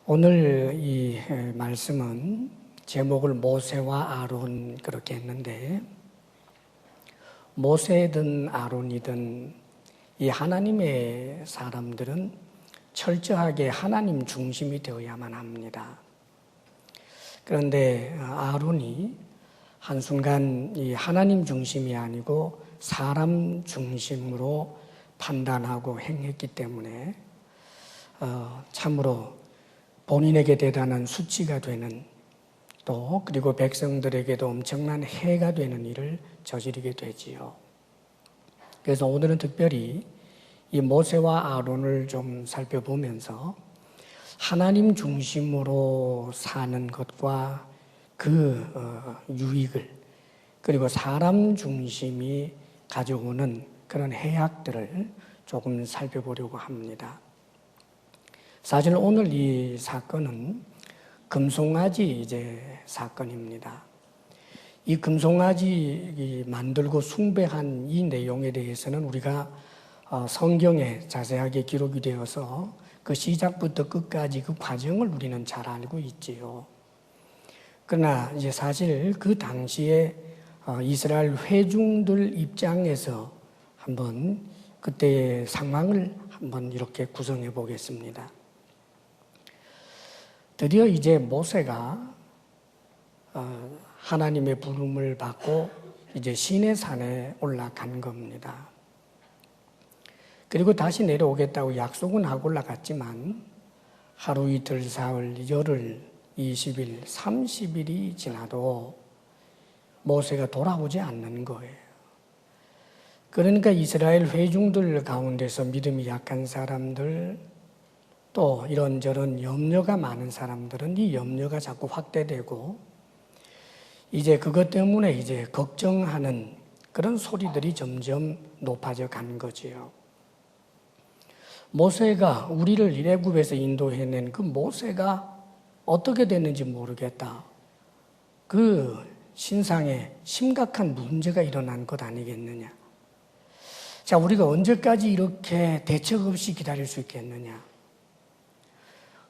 오늘 이 말씀은 제목을 모세와 아론 그렇게 했는데, 모세든 아론이든 이 하나님의 사람들은 철저하게 하나님 중심이 되어야만 합니다. 그런데 아론이 한순간 이 하나님 중심이 아니고 사람 중심으로 판단하고 행했기 때문에 참으로 본인에게 대단한 수치가 되는, 또 그리고 백성들에게도 엄청난 해가 되는 일을 저지르게 되지요. 그래서 오늘은 특별히 이 모세와 아론을 좀 살펴보면서 하나님 중심으로 사는 것과 그 유익을, 그리고 사람 중심이 가져오는 그런 해악들을 조금 살펴보려고 합니다. 사실 오늘 이 사건은 금송아지 사건입니다. 이 금송아지 만들고 숭배한 이 내용에 대해서는 우리가 성경에 자세하게 기록이 되어서 그 시작부터 끝까지 그 과정을 우리는 잘 알고 있지요. 그러나 이제 사실 그 당시에 이스라엘 회중들 입장에서 한번 그때의 상황을 한번 이렇게 구성해 보겠습니다. 드디어 이제 모세가 하나님의 부름을 받고 이제 시내 산에 올라간 겁니다. 그리고 다시 내려오겠다고 약속은 하고 올라갔지만 하루 이틀 사흘 열흘 20일 30일이 지나도 모세가 돌아오지 않는 거예요. 그러니까 이스라엘 회중들 가운데서 믿음이 약한 사람들, 또 이런저런 염려가 많은 사람들은 이 염려가 자꾸 확대되고 이제 그것 때문에 이제 걱정하는 그런 소리들이 점점 높아져 간 거지요. 모세가 우리를 이레굽에서 인도해낸 그 모세가 어떻게 됐는지 모르겠다. 그 신상에 심각한 문제가 일어난 것 아니겠느냐. 자, 우리가 언제까지 이렇게 대책 없이 기다릴 수 있겠느냐.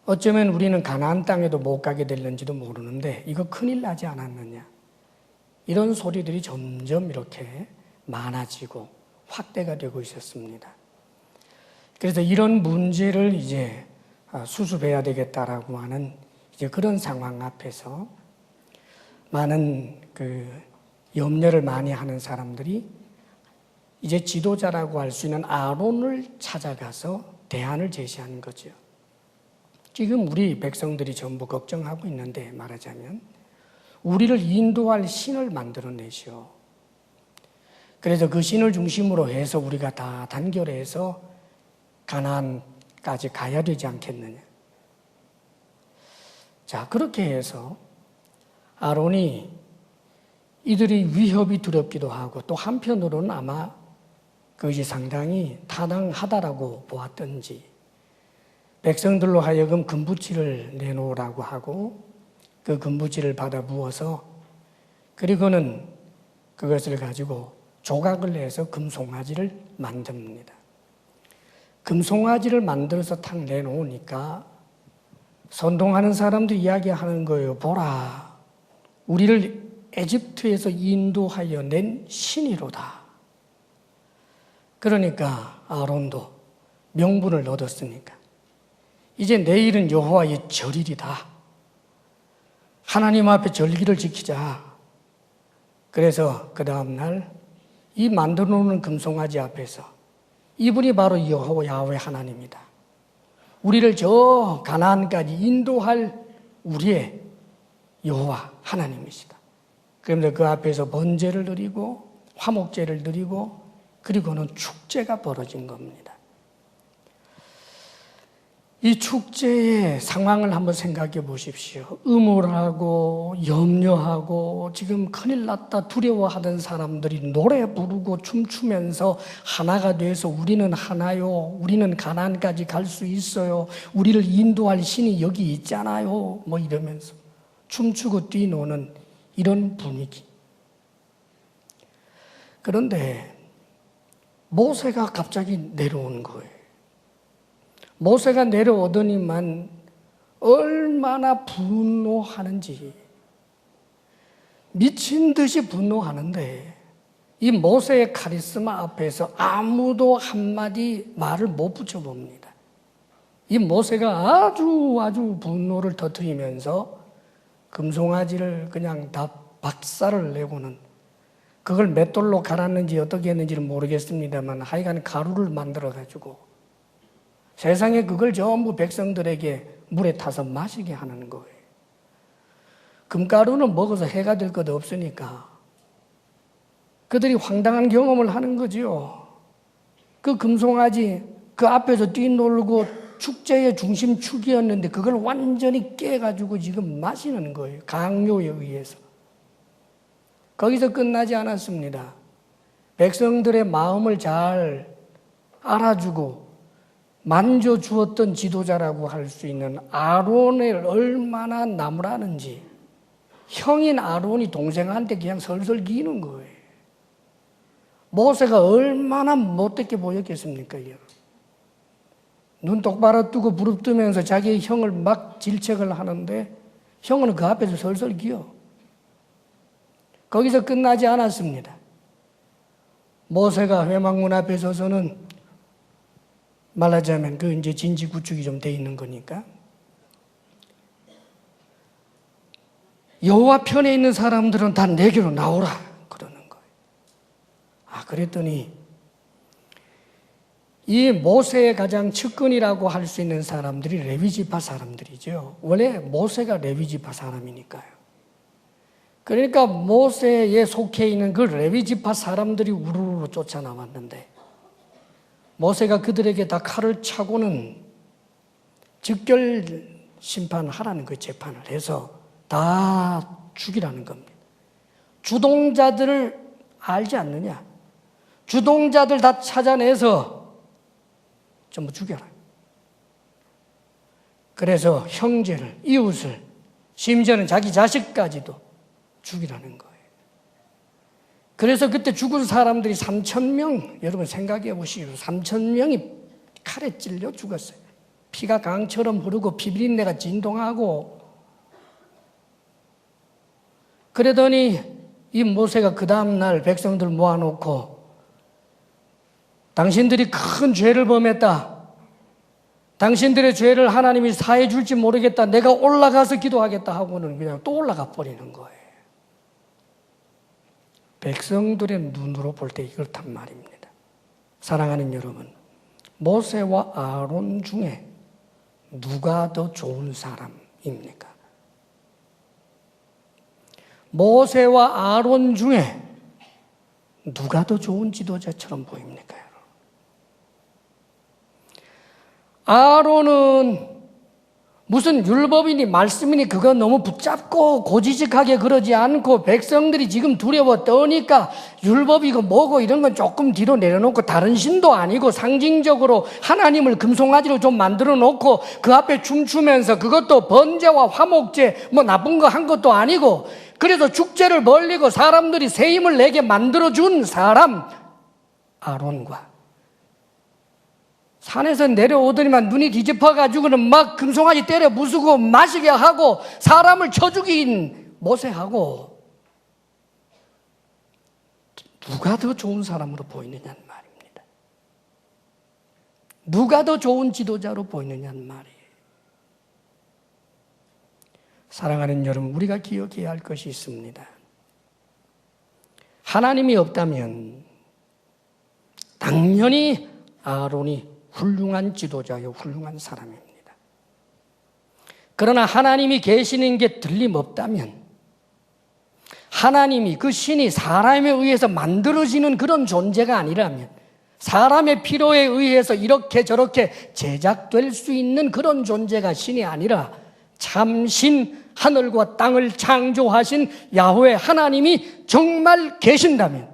어쩌면 우리는 가나안 땅에도 못 가게 될는지도 모르는데 이거 큰일 나지 않았느냐. 이런 소리들이 점점 이렇게 많아지고 확대가 되고 있었습니다. 그래서 이런 문제를 이제 수습해야 되겠다라고 하는 이제 그런 상황 앞에서 많은 그 염려를 많이 하는 사람들이 이제 지도자라고 할 수 있는 아론을 찾아가서 대안을 제시하는 거죠. 지금 우리 백성들이 전부 걱정하고 있는데, 말하자면 우리를 인도할 신을 만들어내시오. 그래서 그 신을 중심으로 해서 우리가 다 단결해서 가나안까지 가야 되지 않겠느냐. 자, 그렇게 해서 아론이 이들이 위협이 두렵기도 하고 또 한편으로는 아마 그것이 상당히 타당하다라고 보았던지 백성들로 하여금 금부치를 내놓으라고 하고 그 금부치를 받아 부어서 그리고는 그것을 가지고 조각을 해서 금송아지를 만듭니다. 금송아지를 만들어서 탁 내놓으니까 선동하는 사람들이 이야기하는 거예요. 보라, 우리를 에집트에서 인도하여 낸 신이로다. 그러니까 아론도 명분을 얻었으니까 이제 내일은 여호와의 절일이다. 하나님 앞에 절기를 지키자. 그래서 그 다음날 이 만들어 놓은 금송아지 앞에서 이분이 바로 여호와 야훼 하나님이다. 우리를 저 가나안까지 인도할 우리의 여호와 하나님이시다. 그러면서 그 앞에서 번제를 드리고 화목제를 드리고 그리고는 축제가 벌어진 겁니다. 이 축제의 상황을 한번 생각해 보십시오. 음울하고 염려하고 지금 큰일 났다 두려워하던 사람들이 노래 부르고 춤추면서 하나가 돼서 우리는 하나요. 우리는 가나안까지 갈 수 있어요. 우리를 인도할 신이 여기 있잖아요. 뭐 이러면서 춤추고 뛰노는 이런 분위기. 그런데 모세가 갑자기 내려오는 거예요. 모세가 내려오더니만 얼마나 분노하는지, 미친 듯이 분노하는데 이 모세의 카리스마 앞에서 아무도 한마디 말을 못 붙여봅니다. 이 모세가 아주 분노를 터뜨리면서 금송아지를 그냥 다 박살을 내고는, 그걸 맷돌로 갈았는지 어떻게 했는지는 모르겠습니다만 하여간 가루를 만들어가지고 세상에 그걸 전부 백성들에게 물에 타서 마시게 하는 거예요. 금가루는 먹어서 해가 될 것 없으니까 그들이 황당한 경험을 하는 거죠. 그 금송아지 그 앞에서 뛰놀고 축제의 중심축이었는데 그걸 완전히 깨가지고 지금 마시는 거예요. 강요에 의해서. 거기서 끝나지 않았습니다. 백성들의 마음을 잘 알아주고 만져주었던 지도자라고 할 수 있는 아론을 얼마나 나무라는지 형인 아론이 동생한테 그냥 설설 기는 거예요. 모세가 얼마나 못되게 보였겠습니까? 눈 똑바로 뜨고 부릅뜨면서 자기의 형을 막 질책을 하는데 형은 그 앞에서 설설 기어. 거기서 끝나지 않았습니다. 모세가 회막문 앞에 서서는 말하자면 그 이제 진지 구축이 좀 돼 있는 거니까 여호와 편에 있는 사람들은 다 내게로 나오라 그러는 거예요. 그랬더니 이 모세의 가장 측근이라고 할 수 있는 사람들이 레위지파 사람들이죠. 원래 모세가 레위지파 사람이니까요. 그러니까 모세에 속해 있는 그 레위지파 사람들이 우르르 쫓아나왔는데 모세가 그들에게 다 칼을 차고는 즉결 심판하라는 그 재판을 해서 다 죽이라는 겁니다. 주동자들을 알지 않느냐? 주동자들 다 찾아내서 전부 죽여라. 그래서 형제를, 이웃을, 심지어는 자기 자식까지도 죽이라는 거예요. 그래서 그때 죽은 사람들이 3,000명, 여러분 생각해 보시오. 3,000명이 칼에 찔려 죽었어요. 피가 강처럼 흐르고 피비린내가 진동하고. 그러더니 이 모세가 그 다음날 백성들 모아놓고 당신들이 큰 죄를 범했다. 당신들의 죄를 하나님이 사해 줄지 모르겠다. 내가 올라가서 기도하겠다 하고는 그냥 또 올라가 버리는 거예요. 백성들의 눈으로 볼 때 이렇단 말입니다. 사랑하는 여러분, 모세와 아론 중에 누가 더 좋은 사람입니까? 모세와 아론 중에 누가 더 좋은 지도자처럼 보입니까? 아론은 무슨 율법이니 말씀이니 그거 너무 붙잡고 고지식하게 그러지 않고 백성들이 지금 두려워 떠니까 율법이고 뭐고 이런 건 조금 뒤로 내려놓고 다른 신도 아니고 상징적으로 하나님을 금송아지로 좀 만들어 놓고 그 앞에 춤추면서 그것도 번제와 화목제 뭐 나쁜 거 한 것도 아니고 그래서 축제를 벌리고 사람들이 새 힘을 내게 만들어준 사람 아론과 산에서 내려오더니만 눈이 뒤집어가지고는 막 금송아지 때려 부수고 마시게 하고 사람을 쳐 죽인 모세하고 누가 더 좋은 사람으로 보이느냐는 말입니다. 누가 더 좋은 지도자로 보이느냐는 말이에요. 사랑하는 여러분, 우리가 기억해야 할 것이 있습니다. 하나님이 없다면 당연히 아론이 훌륭한 지도자요, 훌륭한 사람입니다. 그러나 하나님이 계시는 게 틀림없다면 하나님이 그 신이 사람에 의해서 만들어지는 그런 존재가 아니라면 사람의 필요에 의해서 이렇게 저렇게 제작될 수 있는 그런 존재가 신이 아니라 참신 하늘과 땅을 창조하신 야훼 하나님이 정말 계신다면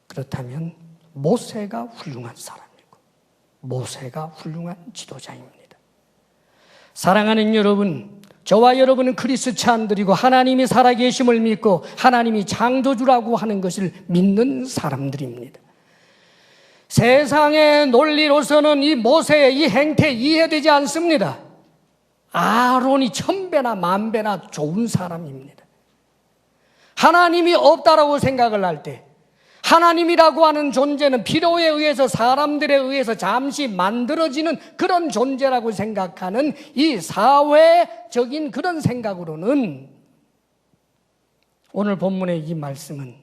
그렇다면 모세가 훌륭한 사람이고 모세가 훌륭한 지도자입니다. 사랑하는 여러분, 저와 여러분은 크리스찬들이고 하나님이 살아계심을 믿고 하나님이 창조주라고 하는 것을 믿는 사람들입니다. 세상의 논리로서는 이 모세의 이 행태 이해되지 않습니다. 아론이 1000배나 10,000배나 좋은 사람입니다. 하나님이 없다라고 생각을 할 때, 하나님이라고 하는 존재는 필요에 의해서 사람들에 의해서 잠시 만들어지는 그런 존재라고 생각하는 이 사회적인 그런 생각으로는 오늘 본문의 이 말씀은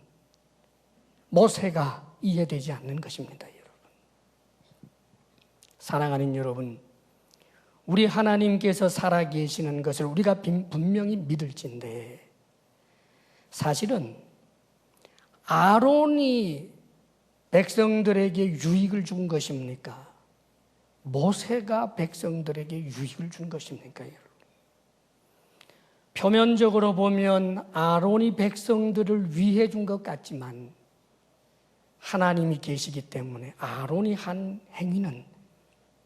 모세가 이해되지 않는 것입니다. 여러분, 사랑하는 여러분, 우리 하나님께서 살아계시는 것을 우리가 분명히 믿을진데, 사실은 아론이 백성들에게 유익을 준 것입니까? 모세가 백성들에게 유익을 준 것입니까? 여러분, 표면적으로 보면 아론이 백성들을 위해 준 것 같지만 하나님이 계시기 때문에 아론이 한 행위는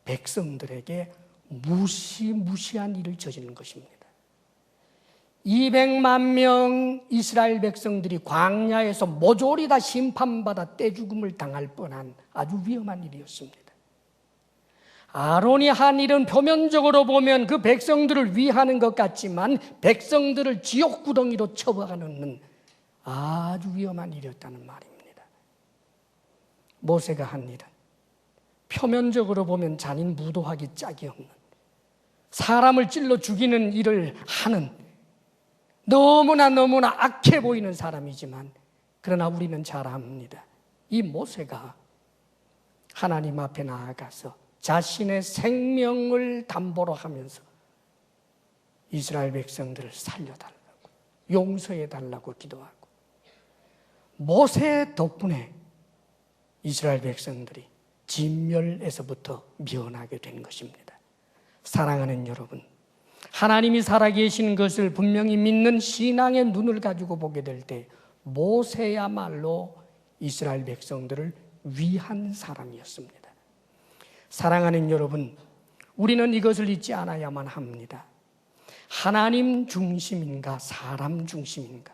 백성들에게 무시무시한 일을 저지른 것입니다. 200만 명 이스라엘 백성들이 광야에서 모조리 다 심판받아 떼죽음을 당할 뻔한 아주 위험한 일이었습니다. 아론이 한 일은 표면적으로 보면 그 백성들을 위하는 것 같지만 백성들을 지옥 구덩이로 쳐박아넣는 아주 위험한 일이었다는 말입니다. 모세가 한 일은 표면적으로 보면 잔인 무도하기 짝이 없는, 사람을 찔러 죽이는 일을 하는 너무나 악해 보이는 사람이지만, 그러나 우리는 잘 압니다. 이 모세가 하나님 앞에 나아가서 자신의 생명을 담보로 하면서 이스라엘 백성들을 살려달라고, 용서해달라고 기도하고, 모세 덕분에 이스라엘 백성들이 진멸에서부터 면하게 된 것입니다. 사랑하는 여러분, 하나님이 살아계신 것을 분명히 믿는 신앙의 눈을 가지고 보게 될 때 모세야말로 이스라엘 백성들을 위한 사람이었습니다. 사랑하는 여러분, 우리는 이것을 잊지 않아야만 합니다. 하나님 중심인가 사람 중심인가?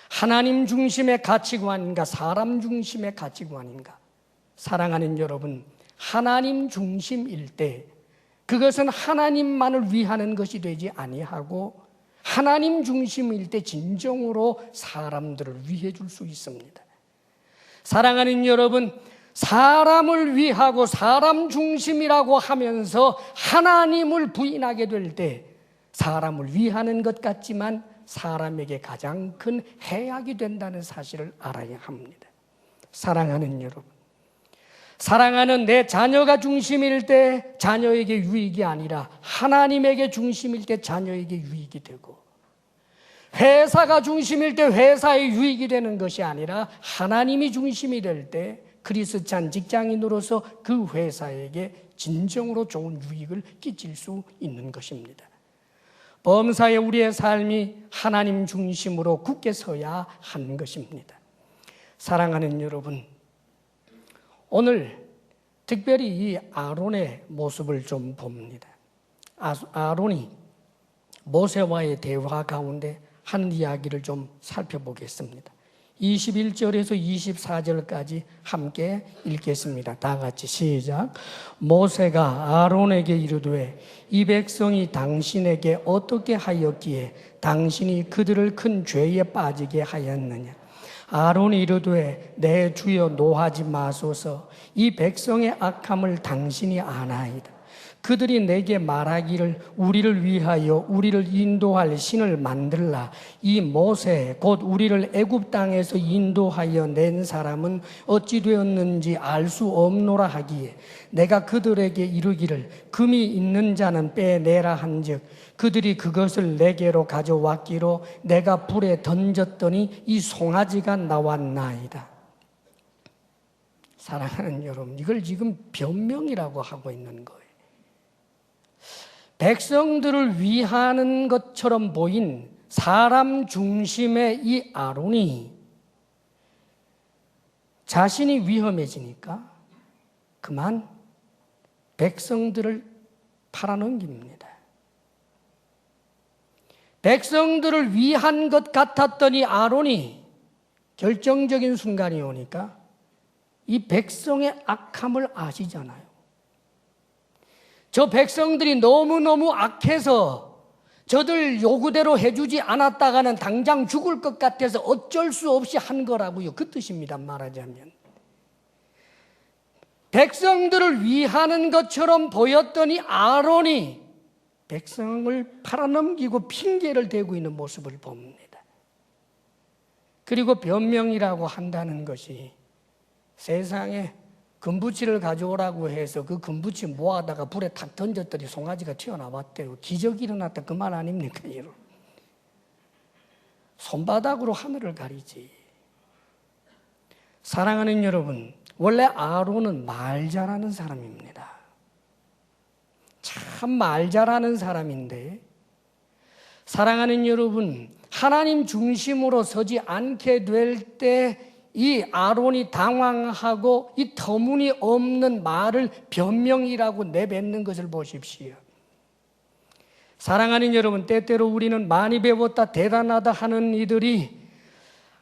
하나님 중심의 가치관인가 사람 중심의 가치관인가? 사랑하는 여러분, 하나님 중심일 때 그것은 하나님만을 위하는 것이 되지 아니하고 하나님 중심일 때 진정으로 사람들을 위해 줄 수 있습니다. 사랑하는 여러분, 사람을 위하고 사람 중심이라고 하면서 하나님을 부인하게 될 때 사람을 위하는 것 같지만 사람에게 가장 큰 해악이 된다는 사실을 알아야 합니다. 사랑하는 여러분, 사랑하는 내 자녀가 중심일 때 자녀에게 유익이 아니라 하나님에게 중심일 때 자녀에게 유익이 되고, 회사가 중심일 때 회사의 유익이 되는 것이 아니라 하나님이 중심이 될 때 크리스찬 직장인으로서 그 회사에게 진정으로 좋은 유익을 끼칠 수 있는 것입니다. 범사에 우리의 삶이 하나님 중심으로 굳게 서야 하는 것입니다. 사랑하는 여러분, 오늘 특별히 이 아론의 모습을 좀 봅니다. 아론이 모세와의 대화 가운데 하는 이야기를 좀 살펴보겠습니다. 21절에서 24절까지 함께 읽겠습니다. 다 같이 시작. 모세가 아론에게 이르되 이 백성이 당신에게 어떻게 하였기에 당신이 그들을 큰 죄에 빠지게 하였느냐? 아론이 이르되 내 주여 노하지 마소서. 이 백성의 악함을 당신이 아나이다. 그들이 내게 말하기를 우리를 위하여 우리를 인도할 신을 만들라. 이 모세 곧 우리를 애굽 땅에서 인도하여 낸 사람은 어찌 되었는지 알 수 없노라 하기에 내가 그들에게 이르기를 금이 있는 자는 빼내라 한즉 그들이 그것을 내게로 가져왔기로 내가 불에 던졌더니 이 송아지가 나왔나이다. 사랑하는 여러분, 이걸 지금 변명이라고 하고 있는 거예요. 백성들을 위하는 것처럼 보인 사람 중심의 이 아론이 자신이 위험해지니까 그만 백성들을 팔아넘깁니다. 백성들을 위한 것 같았더니 아론이 결정적인 순간이 오니까 이 백성의 악함을 아시잖아요. 저 백성들이 너무너무 악해서 저들 요구대로 해주지 않았다가는 당장 죽을 것 같아서 어쩔 수 없이 한 거라고요. 그 뜻입니다. 말하자면 백성들을 위하는 것처럼 보였더니 아론이 백성을 팔아넘기고 핑계를 대고 있는 모습을 봅니다. 그리고 변명이라고 한다는 것이 세상에 금부치를 가져오라고 해서 그 금부치 모아다가 불에 탁 던졌더니 송아지가 튀어나왔대요. 기적이 일어났다 그 말 아닙니까? 여러분? 손바닥으로 하늘을 가리지. 사랑하는 여러분, 원래 아론은 말 잘하는 사람입니다. 참 말 잘하는 사람인데, 사랑하는 여러분, 하나님 중심으로 서지 않게 될 때 이 아론이 당황하고 이 터무니없는 말을 변명이라고 내뱉는 것을 보십시오. 사랑하는 여러분, 때때로 우리는 많이 배웠다, 대단하다 하는 이들이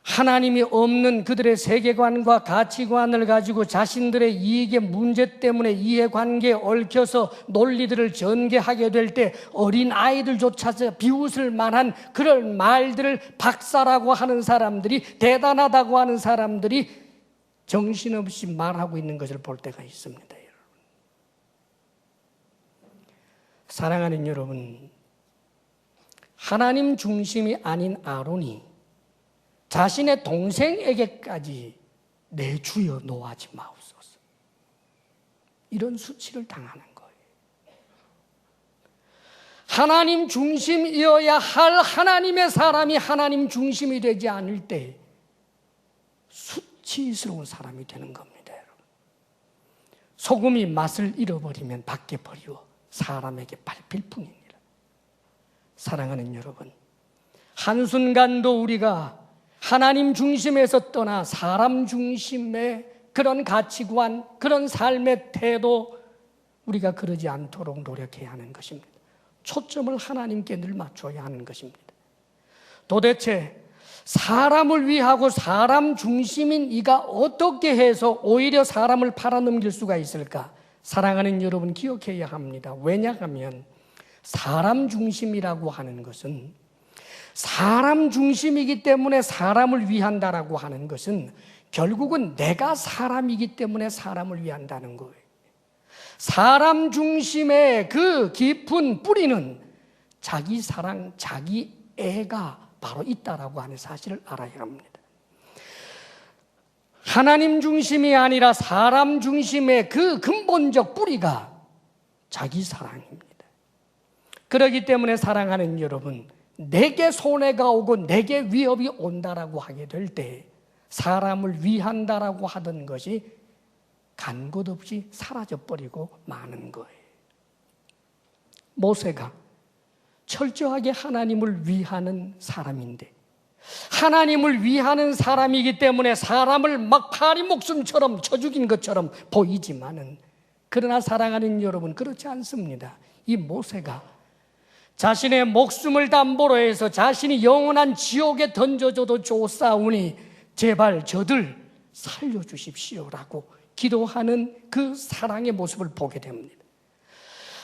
하나님이 없는 그들의 세계관과 가치관을 가지고 자신들의 이익의 문제 때문에 이해관계에 얽혀서 논리들을 전개하게 될 때 어린 아이들조차 비웃을 만한 그런 말들을 박사라고 하는 사람들이, 대단하다고 하는 사람들이 정신없이 말하고 있는 것을 볼 때가 있습니다. 여러분. 사랑하는 여러분, 하나님 중심이 아닌 아론이 자신의 동생에게까지 내 주여 노하지 마옵소서, 이런 수치를 당하는 거예요. 하나님 중심이어야 할 하나님의 사람이 하나님 중심이 되지 않을 때 수치스러운 사람이 되는 겁니다. 여러분. 소금이 맛을 잃어버리면 밖에 버리워 사람에게 밟힐 뿐입니다. 사랑하는 여러분, 한순간도 우리가 하나님 중심에서 떠나 사람 중심의 그런 가치관, 그런 삶의 태도, 우리가 그러지 않도록 노력해야 하는 것입니다. 초점을 하나님께 늘 맞춰야 하는 것입니다. 도대체 사람을 위하고 사람 중심인 이가 어떻게 해서 오히려 사람을 팔아넘길 수가 있을까? 사랑하는 여러분, 기억해야 합니다. 왜냐하면 사람 중심이라고 하는 것은, 사람 중심이기 때문에 사람을 위한다라고 하는 것은 결국은 내가 사람이기 때문에 사람을 위한다는 거예요. 사람 중심의 그 깊은 뿌리는 자기 사랑, 자기 애가 바로 있다라고 하는 사실을 알아야 합니다. 하나님 중심이 아니라 사람 중심의 그 근본적 뿌리가 자기 사랑입니다. 그렇기 때문에 사랑하는 여러분, 내게 손해가 오고 내게 위협이 온다라고 하게 될 때 사람을 위한다라고 하던 것이 간 곳 없이 사라져버리고 마는 거예요. 모세가 철저하게 하나님을 위하는 사람인데, 하나님을 위하는 사람이기 때문에 사람을 막 파리 목숨처럼 쳐 죽인 것처럼 보이지만은, 그러나 사랑하는 여러분, 그렇지 않습니다. 이 모세가 자신의 목숨을 담보로 해서 자신이 영원한 지옥에 던져줘도 좋사오니 제발 저들 살려주십시오라고 기도하는 그 사랑의 모습을 보게 됩니다.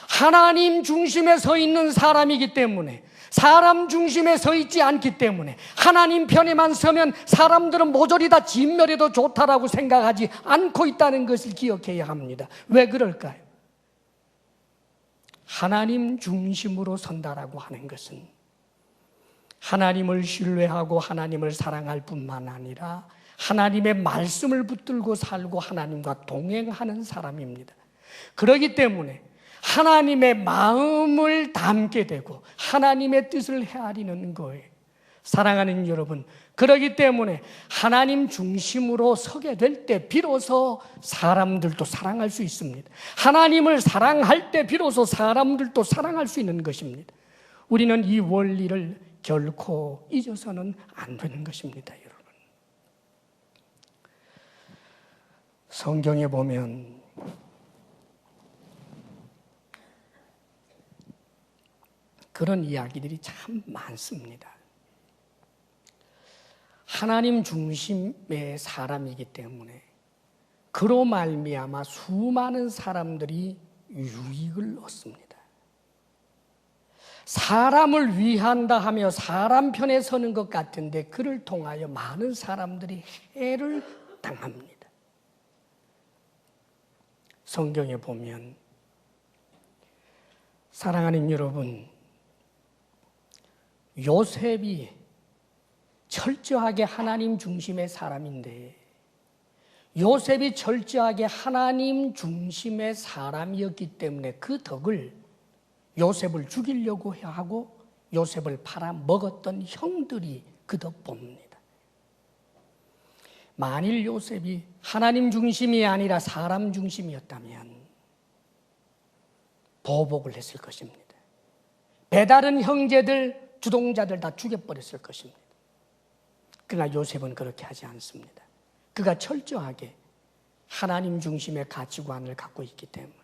하나님 중심에 서 있는 사람이기 때문에, 사람 중심에 서 있지 않기 때문에, 하나님 편에만 서면 사람들은 모조리 다 진멸해도 좋다라고 생각하지 않고 있다는 것을 기억해야 합니다. 왜 그럴까요? 하나님 중심으로 선다라고 하는 것은 하나님을 신뢰하고 하나님을 사랑할 뿐만 아니라 하나님의 말씀을 붙들고 살고 하나님과 동행하는 사람입니다. 그렇기 때문에 하나님의 마음을 담게 되고 하나님의 뜻을 헤아리는 거예요. 사랑하는 여러분, 그렇기 때문에 하나님 중심으로 서게 될 때 비로소 사람들도 사랑할 수 있습니다. 하나님을 사랑할 때 비로소 사람들도 사랑할 수 있는 것입니다. 우리는 이 원리를 결코 잊어서는 안 되는 것입니다, 여러분. 성경에 보면 그런 이야기들이 참 많습니다. 하나님 중심의 사람이기 때문에 그로 말미암아 수많은 사람들이 유익을 얻습니다. 사람을 위한다 하며 사람 편에 서는 것 같은데 그를 통하여 많은 사람들이 해를 당합니다. 성경에 보면 사랑하는 여러분, 요셉이 철저하게 하나님 중심의 사람인데 요셉이 철저하게 하나님 중심의 사람이었기 때문에 그 덕을 요셉을 죽이려고 하고 요셉을 팔아먹었던 형들이 그 덕 봅니다. 만일 요셉이 하나님 중심이 아니라 사람 중심이었다면 보복을 했을 것입니다. 배다른 형제들, 주동자들 다 죽여버렸을 것입니다. 그러나 요셉은 그렇게 하지 않습니다. 그가 철저하게 하나님 중심의 가치관을 갖고 있기 때문에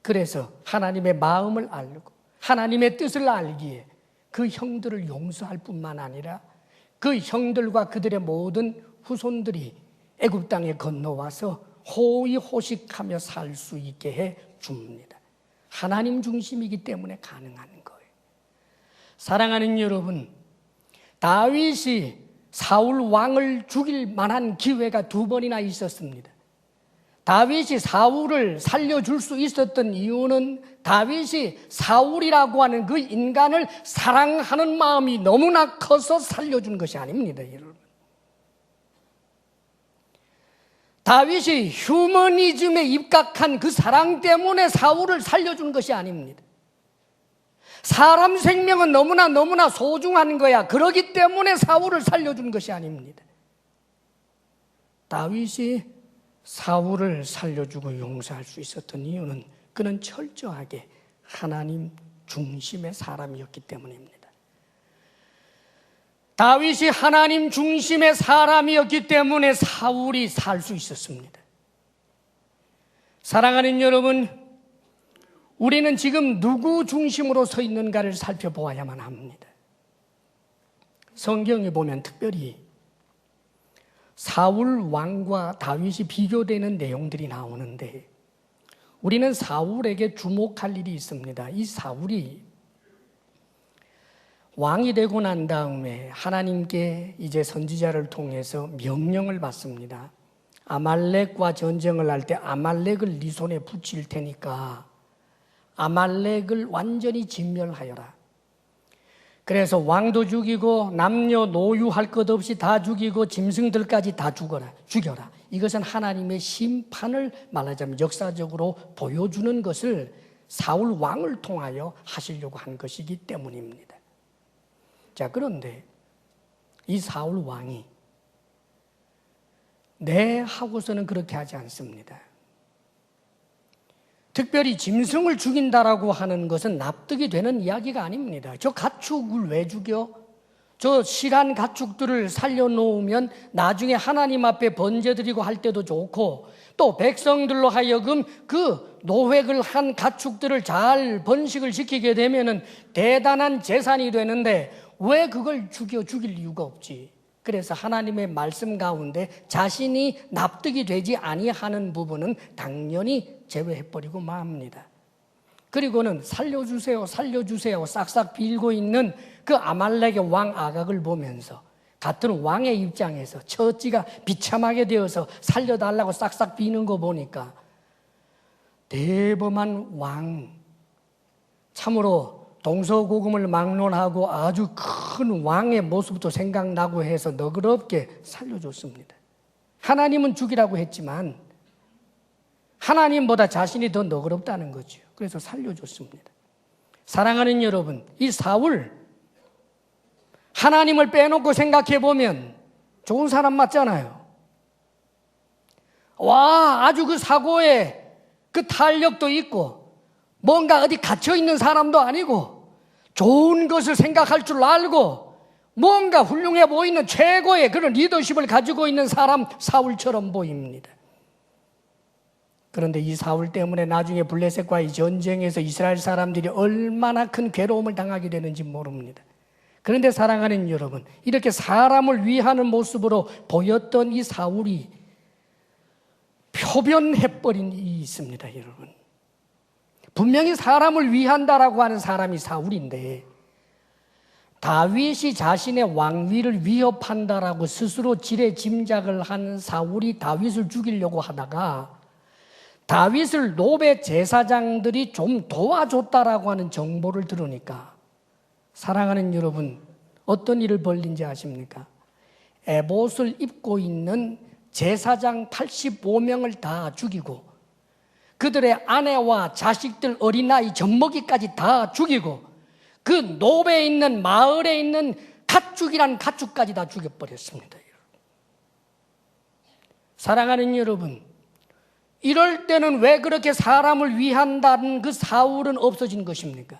그래서 하나님의 마음을 알고 하나님의 뜻을 알기에 그 형들을 용서할 뿐만 아니라 그 형들과 그들의 모든 후손들이 애굽 땅에 건너와서 호의호식하며 살 수 있게 해 줍니다. 하나님 중심이기 때문에 가능한 거예요. 사랑하는 여러분, 다윗이 사울 왕을 죽일 만한 기회가 2번이나 있었습니다. 다윗이 사울을 살려줄 수 있었던 이유는 다윗이 사울이라고 하는 그 인간을 사랑하는 마음이 너무나 커서 살려준 것이 아닙니다, 여러분. 다윗이 휴머니즘에 입각한 그 사랑 때문에 사울을 살려준 것이 아닙니다. 사람 생명은 너무나 소중한 거야. 그러기 때문에 사울을 살려준 것이 아닙니다. 다윗이 사울을 살려주고 용서할 수 있었던 이유는 그는 철저하게 하나님 중심의 사람이었기 때문입니다. 다윗이 하나님 중심의 사람이었기 때문에 사울이 살 수 있었습니다. 사랑하는 여러분, 우리는 지금 누구 중심으로 서 있는가를 살펴보아야만 합니다. 성경에 보면 특별히 사울 왕과 다윗이 비교되는 내용들이 나오는데 우리는 사울에게 주목할 일이 있습니다. 이 사울이 왕이 되고 난 다음에 하나님께 이제 선지자를 통해서 명령을 받습니다. 아말렉과 전쟁을 할 때 아말렉을 네 손에 붙일 테니까 아말렉을 완전히 진멸하여라. 그래서 왕도 죽이고 남녀 노유할 것 없이 다 죽이고 짐승들까지 다 죽여라. 이것은 하나님의 심판을 말하자면 역사적으로 보여주는 것을 사울 왕을 통하여 하시려고 한 것이기 때문입니다. 자, 그런데 이 사울 왕이 네 하고서는 그렇게 하지 않습니다. 특별히 짐승을 죽인다라고 하는 것은 납득이 되는 이야기가 아닙니다. 저 가축을 왜 죽여? 저 실한 가축들을 살려놓으면 나중에 하나님 앞에 번제드리고 할 때도 좋고 또 백성들로 하여금 그 노획을 한 가축들을 잘 번식을 시키게 되면은 대단한 재산이 되는데 왜 그걸 죽일 이유가 없지? 그래서 하나님의 말씀 가운데 자신이 납득이 되지 아니하는 부분은 당연히 제외해버리고 맙니다. 그리고는 살려주세요 싹싹 빌고 있는 그 아말렉의 왕 아각을 보면서 같은 왕의 입장에서 처지가 비참하게 되어서 살려달라고 싹싹 비는 거 보니까 대범한 왕, 참으로 동서고금을 막론하고 아주 큰 왕의 모습도 생각나고 해서 너그럽게 살려줬습니다. 하나님은 죽이라고 했지만 하나님보다 자신이 더 너그럽다는 거죠. 그래서 살려줬습니다. 사랑하는 여러분, 이 사울 하나님을 빼놓고 생각해 보면 좋은 사람 맞잖아요. 와, 아주 그 사고에 그 탄력도 있고 뭔가 어디 갇혀있는 사람도 아니고 좋은 것을 생각할 줄 알고 뭔가 훌륭해 보이는 최고의 그런 리더십을 가지고 있는 사람 사울처럼 보입니다. 그런데 이 사울 때문에 나중에 블레셋과의 전쟁에서 이스라엘 사람들이 얼마나 큰 괴로움을 당하게 되는지 모릅니다. 그런데 사랑하는 여러분, 이렇게 사람을 위하는 모습으로 보였던 이 사울이 표변해버린 일이 있습니다, 여러분. 분명히 사람을 위한다라고 하는 사람이 사울인데, 다윗이 자신의 왕위를 위협한다라고 스스로 지레짐작을 한 사울이 다윗을 죽이려고 하다가 다윗을 노베 제사장들이 좀 도와줬다라고 하는 정보를 들으니까, 사랑하는 여러분, 어떤 일을 벌린지 아십니까? 에봇을 입고 있는 제사장 85명을 다 죽이고 그들의 아내와 자식들, 어린아이, 젖먹이까지 다 죽이고 그 노베에 있는 마을에 있는 가축이란 가축까지 다 죽여버렸습니다. 사랑하는 여러분, 이럴 때는 왜 그렇게 사람을 위한다는 그 사울은 없어진 것입니까?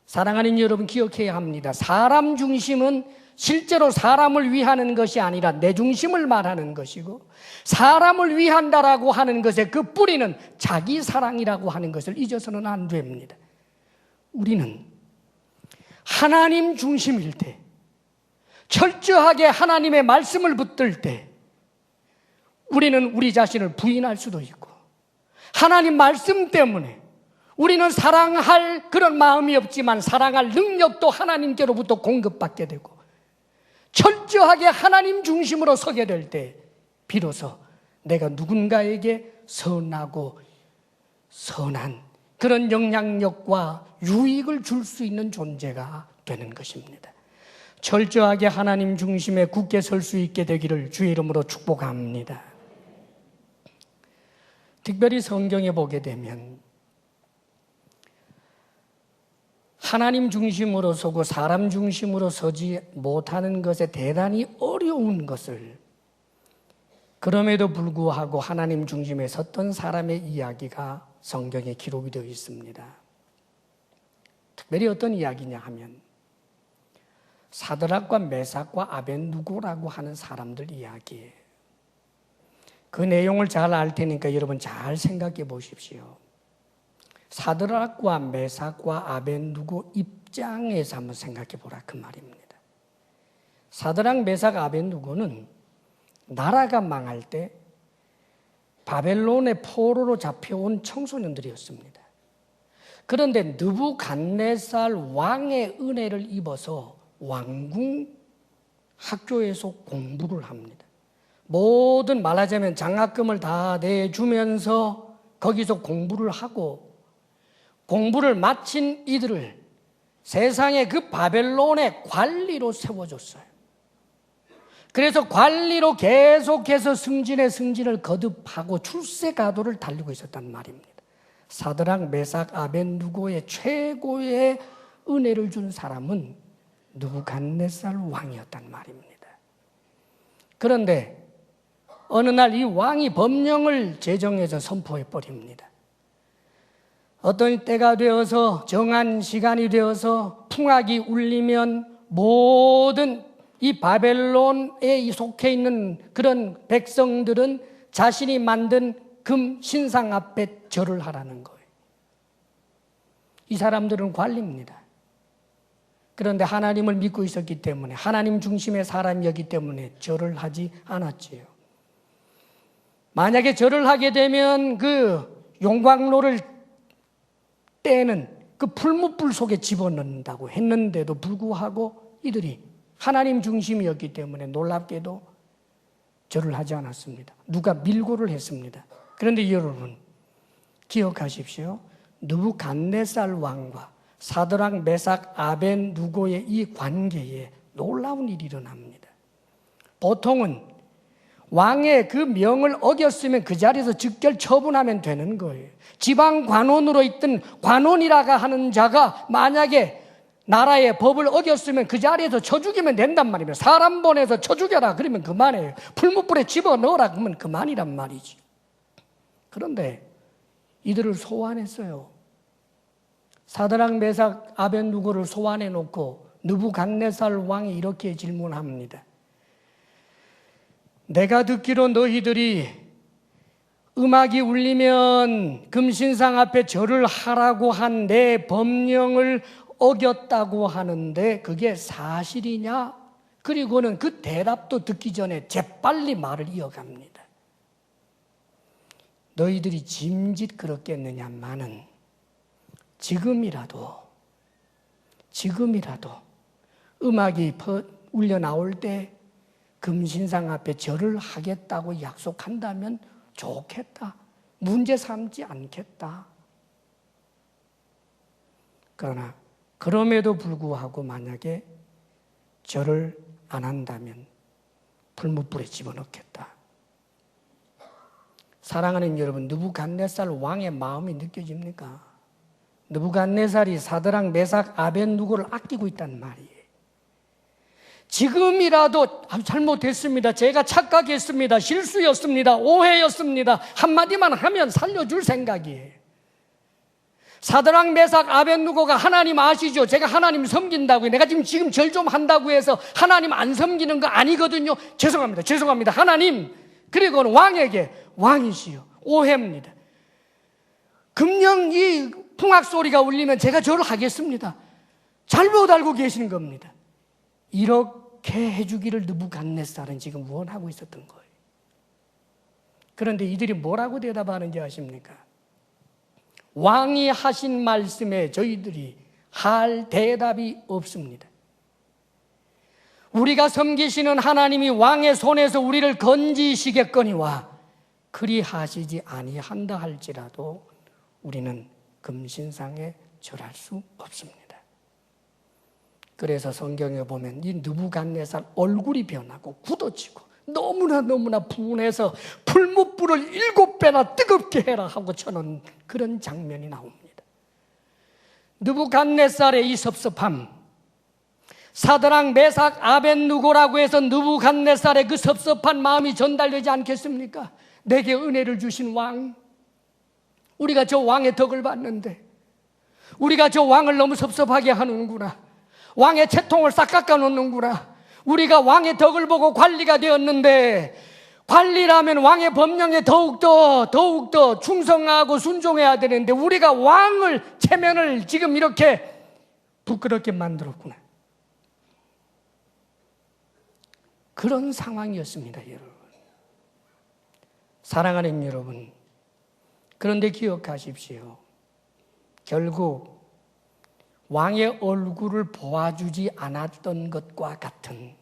사랑하는 여러분, 기억해야 합니다. 사람 중심은 실제로 사람을 위하는 것이 아니라 내 중심을 말하는 것이고, 사람을 위한다라고 하는 것의 그 뿌리는 자기 사랑이라고 하는 것을 잊어서는 안 됩니다. 우리는 하나님 중심일 때, 철저하게 하나님의 말씀을 붙들 때 우리는 우리 자신을 부인할 수도 있고, 하나님 말씀 때문에 우리는 사랑할 그런 마음이 없지만 사랑할 능력도 하나님께로부터 공급받게 되고, 철저하게 하나님 중심으로 서게 될 때 비로소 내가 누군가에게 선하고 선한 그런 영향력과 유익을 줄 수 있는 존재가 되는 것입니다. 철저하게 하나님 중심에 굳게 설 수 있게 되기를 주의 이름으로 축복합니다. 특별히 성경에 보게 되면 하나님 중심으로 서고 사람 중심으로 서지 못하는 것에 대단히 어려운 것을, 그럼에도 불구하고 하나님 중심에 섰던 사람의 이야기가 성경에 기록이 되어 있습니다. 특별히 어떤 이야기냐 하면 사드락과 메삭과 아벤누고라고 하는 사람들 이야기예요. 그 내용을 잘 알 테니까 여러분 잘 생각해 보십시오. 사드락과 메삭과 아벤누고 입장에서 한번 생각해 보라 그 말입니다. 사드락, 메삭, 아벤누고는 나라가 망할 때 바벨론의 포로로 잡혀온 청소년들이었습니다. 그런데 느부갓네살 왕의 은혜를 입어서 왕궁 학교에서 공부를 합니다. 모든 말하자면 장학금을 다 내주면서 거기서 공부를 하고, 공부를 마친 이들을 세상의 그 바벨론의 관리로 세워줬어요. 그래서 관리로 계속해서 승진을 거듭하고 출세 가도를 달리고 있었단 말입니다. 사드락, 메삭, 아벤누고의 최고의 은혜를 준 사람은 느부갓네살 왕이었단 말입니다. 그런데 어느 날 이 왕이 법령을 제정해서 선포해 버립니다. 어떤 때가 되어서, 정한 시간이 되어서 풍악이 울리면 모든 이 바벨론에 속해 있는 그런 백성들은 자신이 만든 금 신상 앞에 절을 하라는 거예요. 이 사람들은 관리입니다. 그런데 하나님을 믿고 있었기 때문에, 하나님 중심의 사람이었기 때문에 절을 하지 않았지요. 만약에 절을 하게 되면 그 용광로를 떼는 그 풀무불 속에 집어넣는다고 했는데도 불구하고 이들이 하나님 중심이었기 때문에 놀랍게도 절을 하지 않았습니다. 누가 밀고를 했습니다. 그런데 여러분 기억하십시오. 느부갓네살 왕과 사드락, 메삭, 아벤누고의 이 관계에 놀라운 일이 일어납니다. 보통은 왕의 그 명을 어겼으면 그 자리에서 즉결 처분하면 되는 거예요. 지방 관원으로 있던 관원이라가 하는 자가 만약에 나라의 법을 어겼으면 그 자리에서 쳐 죽이면 된단 말입니다. 사람 보내서 쳐 죽여라 그러면 그만이에요. 풀무불에 집어넣어라 그러면 그만이란 말이지. 그런데 이들을 소환했어요. 사드락, 메삭, 아벤누고를 소환해 놓고 느부갓네살 왕이 이렇게 질문합니다. 내가 듣기로 너희들이 음악이 울리면 금신상 앞에 절을 하라고 한 내 법령을 어겼다고 하는데 그게 사실이냐? 그리고는 그 대답도 듣기 전에 재빨리 말을 이어갑니다. 너희들이 짐짓 그렇겠느냐마는 지금이라도 음악이 울려 나올 때 금신상 앞에 절을 하겠다고 약속한다면 좋겠다. 문제 삼지 않겠다. 그러나 그럼에도 불구하고 만약에 절을 안 한다면 풀무불에 집어넣겠다. 사랑하는 여러분, 느부갓네살 왕의 마음이 느껴집니까? 느부갓네살이 사드락, 메삭, 아벳느고를 아끼고 있단 말이에요. 지금이라도 잘못했습니다. 제가 착각했습니다. 실수였습니다. 오해였습니다. 한마디만 하면 살려줄 생각이에요. 사드락, 메삭, 아벳느고가 하나님 아시죠? 제가 하나님 섬긴다고요. 내가 지금 절 좀 한다고 해서 하나님 안 섬기는 거 아니거든요. 죄송합니다. 하나님, 그리고는 왕이시요. 오해입니다. 금령 이 풍악 소리가 울리면 제가 절을 하겠습니다. 잘못 알고 계시는 겁니다. 이렇게 해주기를 느부갓네살은 지금 원하고 있었던 거예요. 그런데 이들이 뭐라고 대답하는지 아십니까? 왕이 하신 말씀에 저희들이 할 대답이 없습니다. 우리가 섬기시는 하나님이 왕의 손에서 우리를 건지시겠거니와 그리하시지 아니한다 할지라도 우리는 금신상에 절할 수 없습니다. 그래서 성경에 보면 이 느부갓네살 얼굴이 변하고 굳어지고 너무나 분해서 풀무불을 7배나 뜨겁게 해라 하고 쳐놓은 그런 장면이 나옵니다. 느부갓네살의 이 섭섭함, 사드락, 메삭, 아벳느고라고 해서 느부갓네살의 그 섭섭한 마음이 전달되지 않겠습니까? 내게 은혜를 주신 왕, 우리가 저 왕의 덕을 봤는데 우리가 저 왕을 너무 섭섭하게 하는구나. 왕의 채통을 싹 깎아놓는구나. 우리가 왕의 덕을 보고 관리가 되었는데 관리라면 왕의 법령에 더욱더 충성하고 순종해야 되는데 우리가 왕을 체면을 지금 이렇게 부끄럽게 만들었구나. 그런 상황이었습니다, 여러분. 사랑하는 여러분, 그런데 기억하십시오. 결국 왕의 얼굴을 보아주지 않았던 것과 같은,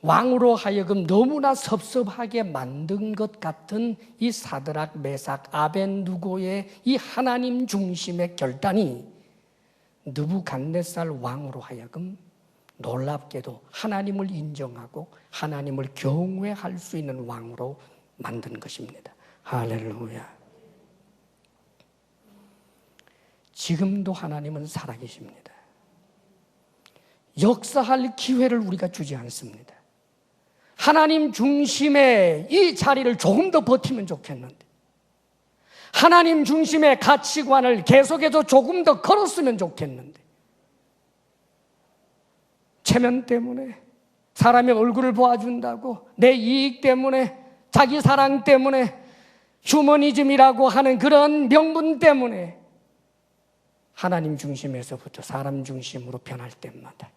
왕으로 하여금 너무나 섭섭하게 만든 것 같은 이 사드락, 메삭, 아벳느고의 이 하나님 중심의 결단이 느부갓네살 왕으로 하여금 놀랍게도 하나님을 인정하고 하나님을 경외할 수 있는 왕으로 만든 것입니다. 할렐루야. 지금도 하나님은 살아계십니다. 역사할 기회를 우리가 주지 않습니다. 하나님 중심의 이 자리를 조금 더 버티면 좋겠는데, 하나님 중심의 가치관을 계속해서 조금 더 걸었으면 좋겠는데, 체면 때문에, 사람의 얼굴을 보아준다고, 내 이익 때문에, 자기 사랑 때문에, 휴머니즘이라고 하는 그런 명분 때문에 하나님 중심에서부터 사람 중심으로 변할 때마다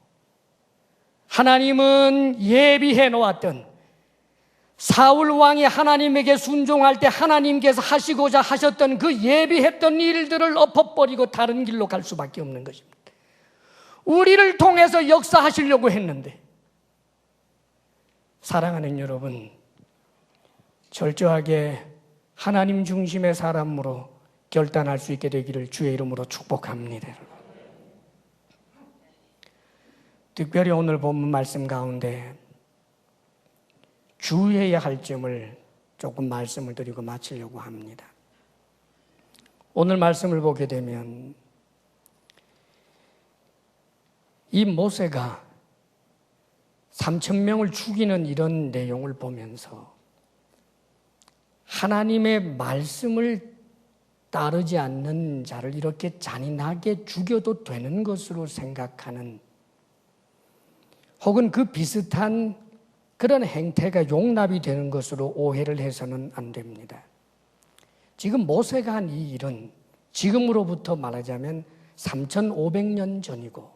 하나님은 예비해 놓았던, 사울 왕이 하나님에게 순종할 때 하나님께서 하시고자 하셨던 그 예비했던 일들을 엎어버리고 다른 길로 갈 수밖에 없는 것입니다. 우리를 통해서 역사하시려고 했는데, 사랑하는 여러분, 철저하게 하나님 중심의 사람으로 결단할 수 있게 되기를 주의 이름으로 축복합니다. 특별히 오늘 본문 말씀 가운데 주의해야 할 점을 조금 말씀을 드리고 마치려고 합니다. 오늘 말씀을 보게 되면 이 모세가 3,000명을 죽이는 이런 내용을 보면서 하나님의 말씀을 따르지 않는 자를 이렇게 잔인하게 죽여도 되는 것으로 생각하는, 혹은 그 비슷한 그런 행태가 용납이 되는 것으로 오해를 해서는 안 됩니다. 지금 모세가 한 이 일은 지금으로부터 말하자면 3,500년 전이고,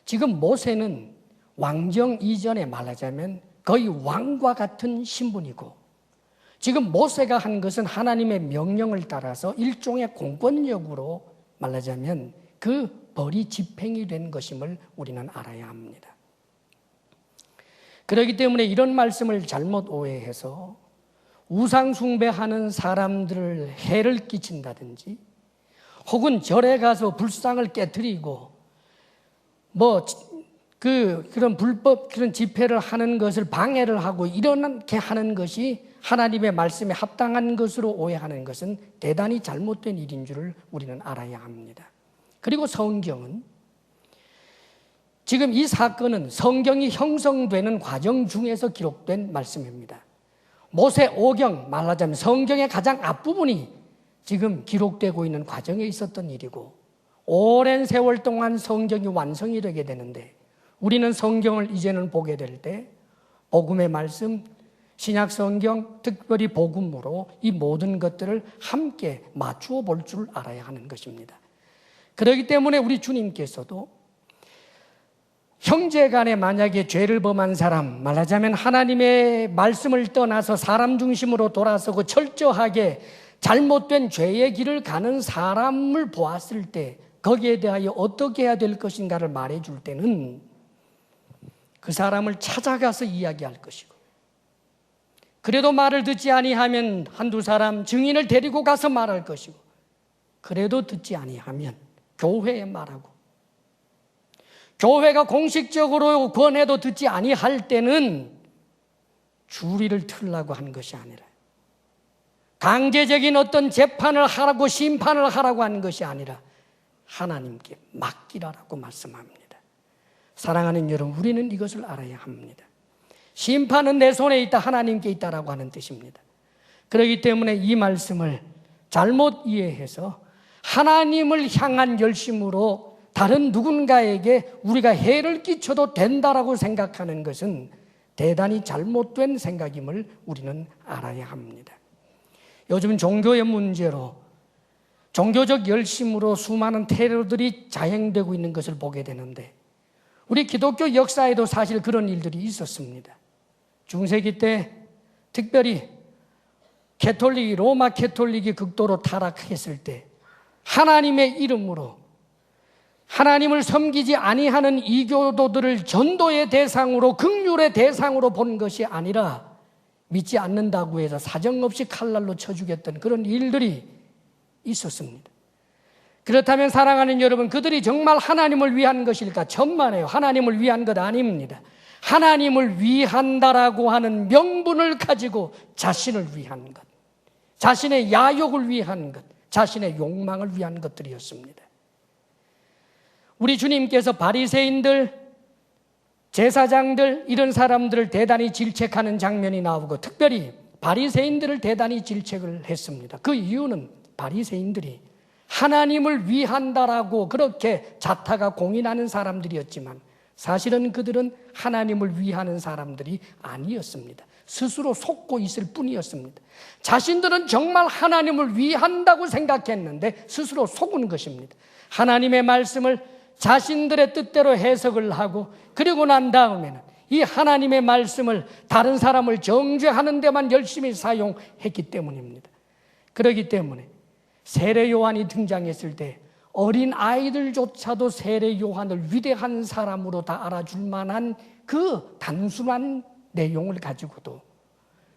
지금 모세는 왕정 이전에 말하자면 거의 왕과 같은 신분이고, 지금 모세가 한 것은 하나님의 명령을 따라서 일종의 공권력으로 말하자면 그 벌이 집행이 된 것임을 우리는 알아야 합니다. 그렇기 때문에 이런 말씀을 잘못 오해해서 우상 숭배하는 사람들을 해를 끼친다든지 혹은 절에 가서 불상을 깨뜨리고 그런 불법 그런 집회를 하는 것을 방해를 하고 이렇게 하는 것이 하나님의 말씀에 합당한 것으로 오해하는 것은 대단히 잘못된 일인 줄을 우리는 알아야 합니다. 그리고 성경은 지금 이 사건은 성경이 형성되는 과정 중에서 기록된 말씀입니다. 모세오경, 말하자면 성경의 가장 앞부분이 지금 기록되고 있는 과정에 있었던 일이고 오랜 세월 동안 성경이 완성이 되게 되는데 우리는 성경을 이제는 보게 될 때 복음의 말씀, 신약 성경, 특별히 복음으로 이 모든 것들을 함께 맞추어 볼 줄 알아야 하는 것입니다. 그렇기 때문에 우리 주님께서도 형제간에 만약에 죄를 범한 사람, 말하자면 하나님의 말씀을 떠나서 사람 중심으로 돌아서고 철저하게 잘못된 죄의 길을 가는 사람을 보았을 때 거기에 대하여 어떻게 해야 될 것인가를 말해줄 때는 그 사람을 찾아가서 이야기할 것이고, 그래도 말을 듣지 아니하면 한두 사람 증인을 데리고 가서 말할 것이고, 그래도 듣지 아니하면 교회에 말하고, 교회가 공식적으로 권해도 듣지 아니할 때는 주리를 틀라고 한 것이 아니라 강제적인 어떤 재판을 하라고 심판을 하라고 하는 것이 아니라 하나님께 맡기라라고 말씀합니다. 사랑하는 여러분, 우리는 이것을 알아야 합니다. 심판은 내 손에 있다, 하나님께 있다라고 하는 뜻입니다. 그렇기 때문에 이 말씀을 잘못 이해해서 하나님을 향한 열심으로 다른 누군가에게 우리가 해를 끼쳐도 된다라고 생각하는 것은 대단히 잘못된 생각임을 우리는 알아야 합니다. 요즘 종교의 문제로 종교적 열심으로 수많은 테러들이 자행되고 있는 것을 보게 되는데 우리 기독교 역사에도 사실 그런 일들이 있었습니다. 중세기 때 특별히 로마 캐톨릭이 극도로 타락했을 때 하나님의 이름으로 하나님을 섬기지 아니하는 이교도들을 전도의 대상으로 긍휼의 대상으로 본 것이 아니라 믿지 않는다고 해서 사정없이 칼날로 쳐 죽였던 그런 일들이 있었습니다. 그렇다면 사랑하는 여러분, 그들이 정말 하나님을 위한 것일까? 천만에요. 하나님을 위한 것 아닙니다. 하나님을 위한다라고 하는 명분을 가지고 자신을 위한 것, 자신의 야욕을 위한 것, 자신의 욕망을 위한 것들이었습니다. 우리 주님께서 바리새인들, 제사장들 이런 사람들을 대단히 질책하는 장면이 나오고 특별히 바리새인들을 대단히 질책을 했습니다. 그 이유는 바리새인들이 하나님을 위한다라고 그렇게 자타가 공인하는 사람들이었지만 사실은 그들은 하나님을 위하는 사람들이 아니었습니다. 스스로 속고 있을 뿐이었습니다. 자신들은 정말 하나님을 위한다고 생각했는데 스스로 속은 것입니다. 하나님의 말씀을 자신들의 뜻대로 해석을 하고 그리고 난 다음에는 이 하나님의 말씀을 다른 사람을 정죄하는 데만 열심히 사용했기 때문입니다. 그렇기 때문에 세례 요한이 등장했을 때 어린 아이들조차도 세례 요한을 위대한 사람으로 다 알아줄 만한 그 단순한 내용을 가지고도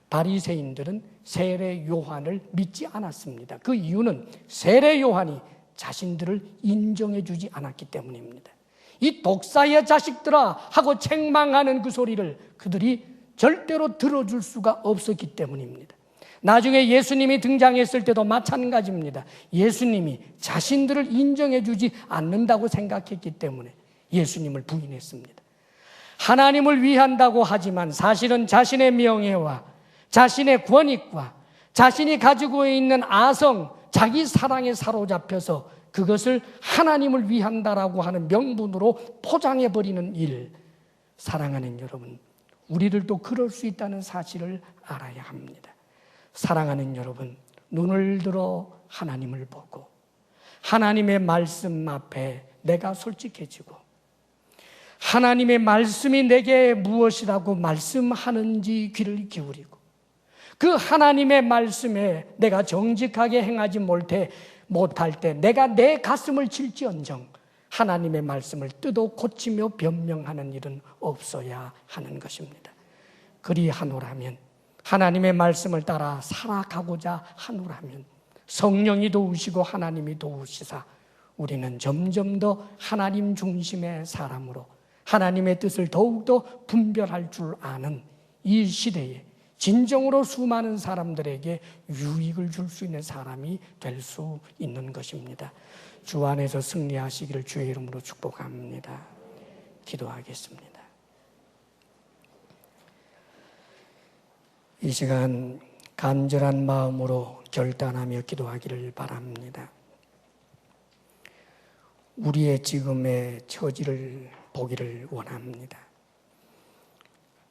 바리새인들은 세례 요한을 믿지 않았습니다. 그 이유는 세례 요한이 자신들을 인정해 주지 않았기 때문입니다. 이 독사의 자식들아 하고 책망하는 그 소리를 그들이 절대로 들어줄 수가 없었기 때문입니다. 나중에 예수님이 등장했을 때도 마찬가지입니다. 예수님이 자신들을 인정해 주지 않는다고 생각했기 때문에 예수님을 부인했습니다. 하나님을 위한다고 하지만 사실은 자신의 명예와 자신의 권익과 자신이 가지고 있는 아성, 자기 사랑에 사로잡혀서 그것을 하나님을 위한다라고 하는 명분으로 포장해버리는 일, 사랑하는 여러분, 우리들도 그럴 수 있다는 사실을 알아야 합니다. 사랑하는 여러분, 눈을 들어 하나님을 보고 하나님의 말씀 앞에 내가 솔직해지고 하나님의 말씀이 내게 무엇이라고 말씀하는지 귀를 기울이고 그 하나님의 말씀에 내가 정직하게 행하지 못해 못할 때 내가 내 가슴을 칠지언정 하나님의 말씀을 뜯어 고치며 변명하는 일은 없어야 하는 것입니다. 그리하노라면, 하나님의 말씀을 따라 살아가고자 하노라면 성령이 도우시고 하나님이 도우시사 우리는 점점 더 하나님 중심의 사람으로 하나님의 뜻을 더욱더 분별할 줄 아는 이 시대에 진정으로 수많은 사람들에게 유익을 줄 수 있는 사람이 될 수 있는 것입니다. 주 안에서 승리하시기를 주의 이름으로 축복합니다. 기도하겠습니다. 이 시간 간절한 마음으로 결단하며 기도하기를 바랍니다. 우리의 지금의 처지를 보기를 원합니다.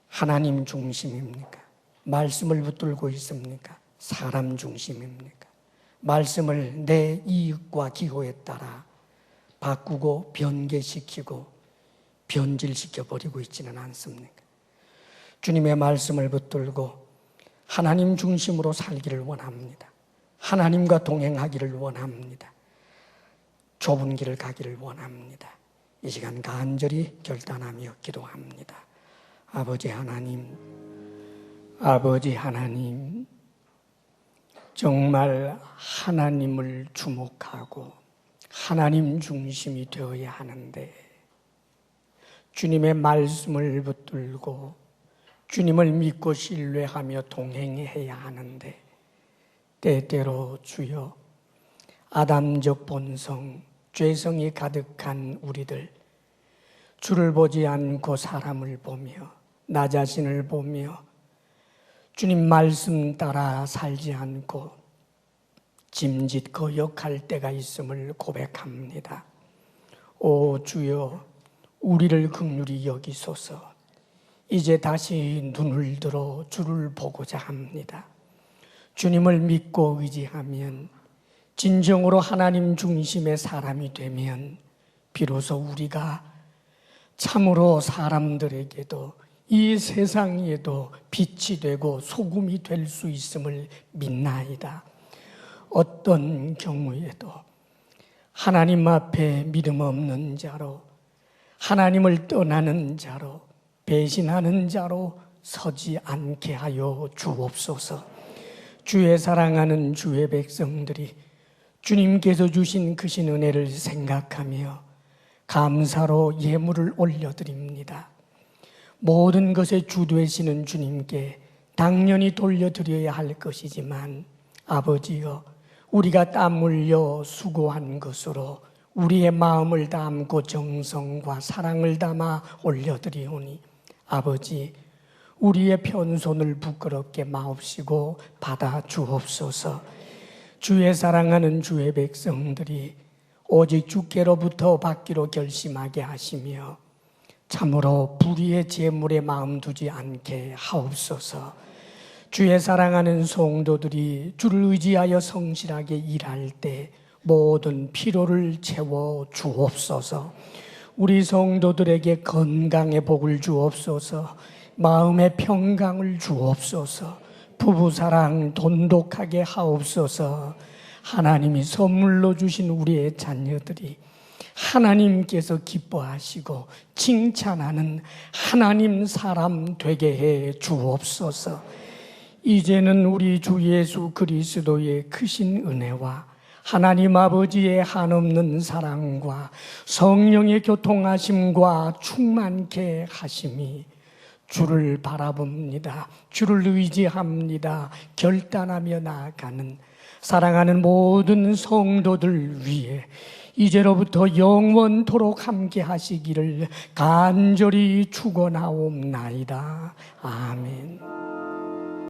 하나님 중심입니까? 말씀을 붙들고 있습니까? 사람 중심입니까? 말씀을 내 이익과 기호에 따라 바꾸고 변개시키고 변질시켜 버리고 있지는 않습니까? 주님의 말씀을 붙들고 하나님 중심으로 살기를 원합니다. 하나님과 동행하기를 원합니다. 좁은 길을 가기를 원합니다. 이 시간 간절히 결단하며 기도합니다. 아버지 하나님, 정말 하나님을 주목하고 하나님 중심이 되어야 하는데 주님의 말씀을 붙들고 주님을 믿고 신뢰하며 동행해야 하는데 때때로 주여 아담적 본성, 죄성이 가득한 우리들, 주를 보지 않고 사람을 보며 나 자신을 보며 주님 말씀 따라 살지 않고 짐짓 거역할 때가 있음을 고백합니다. 오 주여, 우리를 긍휼히 여기소서. 이제 다시 눈을 들어 주를 보고자 합니다. 주님을 믿고 의지하면, 진정으로 하나님 중심의 사람이 되면 비로소 우리가 참으로 사람들에게도 이 세상에도 빛이 되고 소금이 될 수 있음을 믿나이다. 어떤 경우에도 하나님 앞에 믿음 없는 자로, 하나님을 떠나는 자로, 배신하는 자로 서지 않게 하여 주옵소서. 주의 사랑하는 주의 백성들이 주님께서 주신 크신 은혜를 생각하며 감사로 예물을 올려드립니다. 모든 것에 주 되시는 주님께 당연히 돌려드려야 할 것이지만 아버지여, 우리가 땀 흘려 수고한 것으로 우리의 마음을 담고 정성과 사랑을 담아 올려드리오니 아버지, 우리의 편손을 부끄럽게 마옵시고 받아 주옵소서. 주의 사랑하는 주의 백성들이 오직 주께로부터 받기로 결심하게 하시며 참으로 불의의 재물에 마음 두지 않게 하옵소서. 주의 사랑하는 성도들이 주를 의지하여 성실하게 일할 때 모든 피로를 채워 주옵소서. 우리 성도들에게 건강의 복을 주옵소서. 마음의 평강을 주옵소서. 부부사랑 돈독하게 하옵소서. 하나님이 선물로 주신 우리의 자녀들이 하나님께서 기뻐하시고 칭찬하는 하나님 사람 되게 해 주옵소서. 이제는 우리 주 예수 그리스도의 크신 은혜와 하나님 아버지의 한없는 사랑과 성령의 교통하심과 충만케 하심이 주를 바라봅니다. 주를 의지합니다. 결단하며 나아가는 사랑하는 모든 성도들 위해 이제로부터 영원토록 함께 하시기를 간절히 축원하옵나이다. 아멘.